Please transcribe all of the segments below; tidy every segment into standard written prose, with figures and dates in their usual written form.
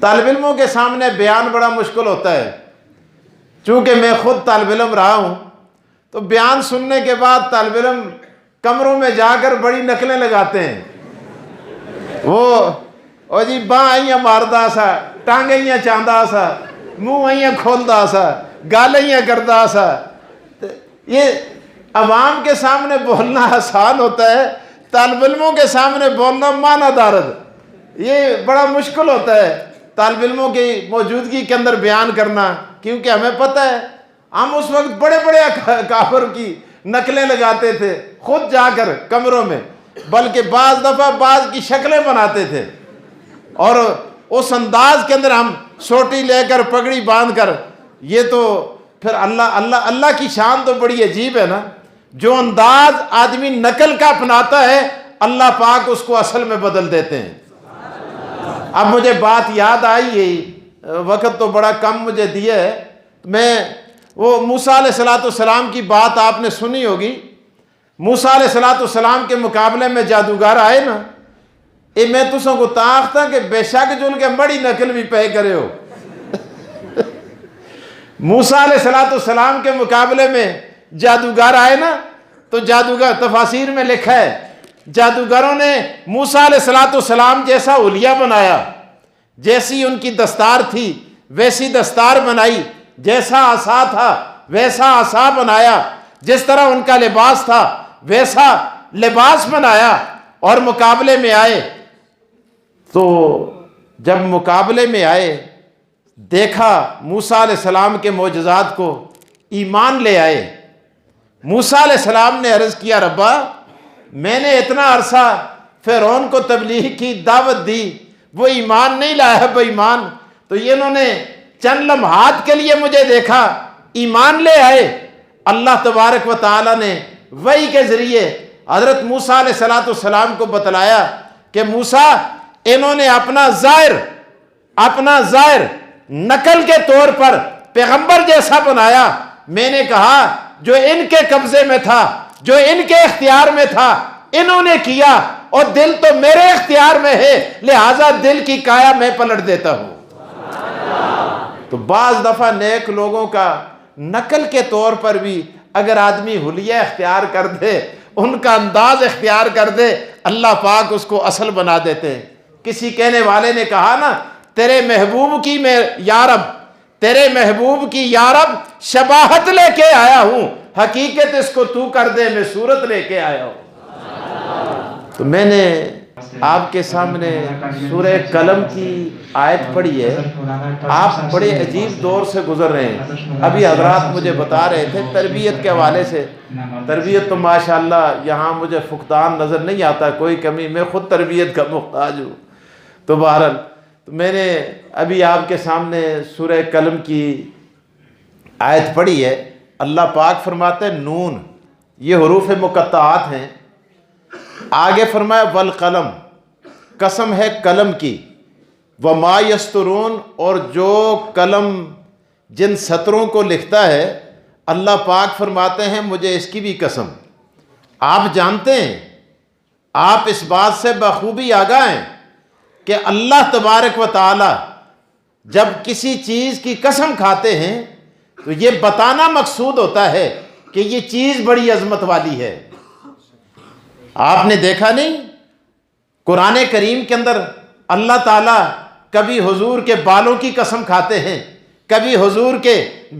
طالب علموں کے سامنے بیان بڑا مشکل ہوتا ہے، چونکہ میں خود طالب علم رہا ہوں، تو بیان سننے کے بعد طالب علم کمروں میں جا کر بڑی نقلیں لگاتے ہیں، وہ جی باں آئیاں ماردا سا، ٹانگیں چاندہ سا، منہ آئیاں کھولدا سا، گالیں کردہ سا۔ یہ عوام کے سامنے بولنا آسان ہوتا ہے، طالب علموں کے سامنے بولنا معنی دارد، یہ بڑا مشکل ہوتا ہے طالب علموں کی موجودگی کے اندر بیان کرنا، کیونکہ ہمیں پتہ ہے ہم اس وقت بڑے بڑے کافر کی نقلیں لگاتے تھے خود جا کر کمروں میں، بلکہ بعض دفعہ بعض کی شکلیں بناتے تھے، اور اس انداز کے اندر ہم سوٹی لے کر پگڑی باندھ کر، یہ تو پھر اللہ کی شان تو بڑی عجیب ہے نا، جو انداز آدمی نقل کا اپناتا ہے اللہ پاک اس کو اصل میں بدل دیتے ہیں۔ اب مجھے بات یاد آئی ہے، وقت تو بڑا کم مجھے دیا ہے، میں وہ موسیٰ علیہ السلام کی بات آپ نے سنی ہوگی، موسیٰ علیہ السلام کے مقابلے میں جادوگر آئے نا، اے میں تسوں کو تاختا کہ بے شک جن کے بڑی نقل بھی پہ کرے ہو۔ موسیٰ علیہ السلام کے مقابلے میں جادوگر آئے نا، تو جادوگر تفاسیر میں لکھا ہے جادوگروں نے موسیٰ علیہ السلام جیسا حلیہ بنایا، جیسی ان کی دستار تھی ویسی دستار بنائی، جیسا عصا تھا ویسا عصا بنایا، جس طرح ان کا لباس تھا ویسا لباس بنایا، اور مقابلے میں آئے۔ تو جب مقابلے میں آئے دیکھا موسیٰ علیہ السلام کے معجزات کو، ایمان لے آئے۔ موسیٰ علیہ السلام نے عرض کیا ربا میں نے اتنا عرصہ فرعون کو تبلیغ کی دعوت دی، وہ ایمان نہیں لایا بے ایمان، تو یہ انہوں نے چند لمحات کے لیے مجھے دیکھا ایمان لے آئے۔ اللہ تبارک و تعالی نے وحی کے ذریعے حضرت موسیٰ علیہ السلام کو بتلایا کہ موسیٰ انہوں نے اپنا ظاہر نقل کے طور پر پیغمبر جیسا بنایا، میں نے کہا جو ان کے قبضے میں تھا، جو ان کے اختیار میں تھا انہوں نے کیا، اور دل تو میرے اختیار میں ہے، لہٰذا دل کی کایا میں پلٹ دیتا ہوں۔ تو بعض دفعہ نیک لوگوں کا نقل کے طور پر بھی اگر آدمی حلیہ اختیار کر دے، ان کا انداز اختیار کر دے، اللہ پاک اس کو اصل بنا دیتے ہیں۔ کسی کہنے والے نے کہا نا تیرے محبوب کی میں یا رب، تیرے محبوب کی یا رب شباہت لے کے آیا ہوں، حقیقت اس کو تو کر دے میں صورت لے کے آیا ہوں۔ تو میں نے آپ کے سامنے سورہ قلم کی آیت پڑھی ہے، آپ بڑے عجیب دور سے گزر رہے ہیں۔ ابھی حضرات مجھے بتا رہے تھے تربیت کے حوالے سے، تربیت تو ماشاءاللہ یہاں مجھے فقدان نظر نہیں آتا، کوئی کمی، میں خود تربیت کا محتاج ہوں۔ تو بہرحال میں نے ابھی آپ کے سامنے سورہ قلم کی آیت پڑھی ہے، اللہ پاک فرماتے ہیں نون، یہ حروف مقطعات ہیں، آگے فرمایا والقلم، قسم ہے قلم کی، وما یسطرون، اور جو قلم جن سطروں کو لکھتا ہے، اللہ پاک فرماتے ہیں مجھے اس کی بھی قسم۔ آپ جانتے ہیں، آپ اس بات سے بخوبی آگاہ ہیں کہ اللہ تبارک و تعالی جب کسی چیز کی قسم کھاتے ہیں تو یہ بتانا مقصود ہوتا ہے کہ یہ چیز بڑی عظمت والی ہے۔ آپ نے دیکھا نہیں قرآن کریم کے اندر اللہ تعالیٰ کبھی حضور کے بالوں کی قسم کھاتے ہیں، کبھی حضور کے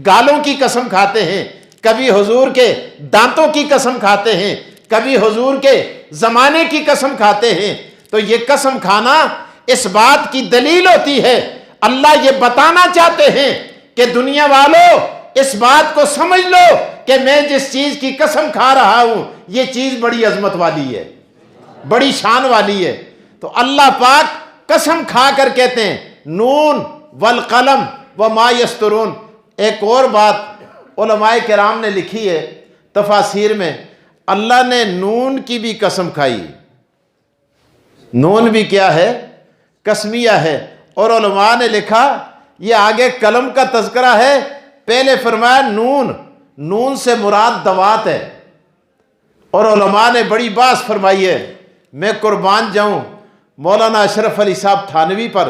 گالوں کی قسم کھاتے ہیں، کبھی حضور کے دانتوں کی قسم کھاتے ہیں، کبھی حضور کے زمانے کی قسم کھاتے ہیں۔ تو یہ قسم کھانا اس بات کی دلیل ہوتی ہے، اللہ یہ بتانا چاہتے ہیں کہ دنیا والوں اس بات کو سمجھ لو کہ میں جس چیز کی قسم کھا رہا ہوں یہ چیز بڑی عظمت والی ہے، بڑی شان والی ہے۔ تو اللہ پاک قسم کھا کر کہتے ہیں نون والقلم وما یسطرون۔ ایک اور بات علماء کرام نے لکھی ہے تفاسیر میں، اللہ نے نون کی بھی قسم کھائی، نون بھی کیا ہے؟ قسمیہ ہے۔ اور علماء نے لکھا یہ آگے قلم کا تذکرہ ہے، پہلے فرمایا نون، نون سے مراد دوات ہے۔ اور علماء نے بڑی بحث فرمائی ہے، میں قربان جاؤں مولانا اشرف علی صاحب تھانوی پر،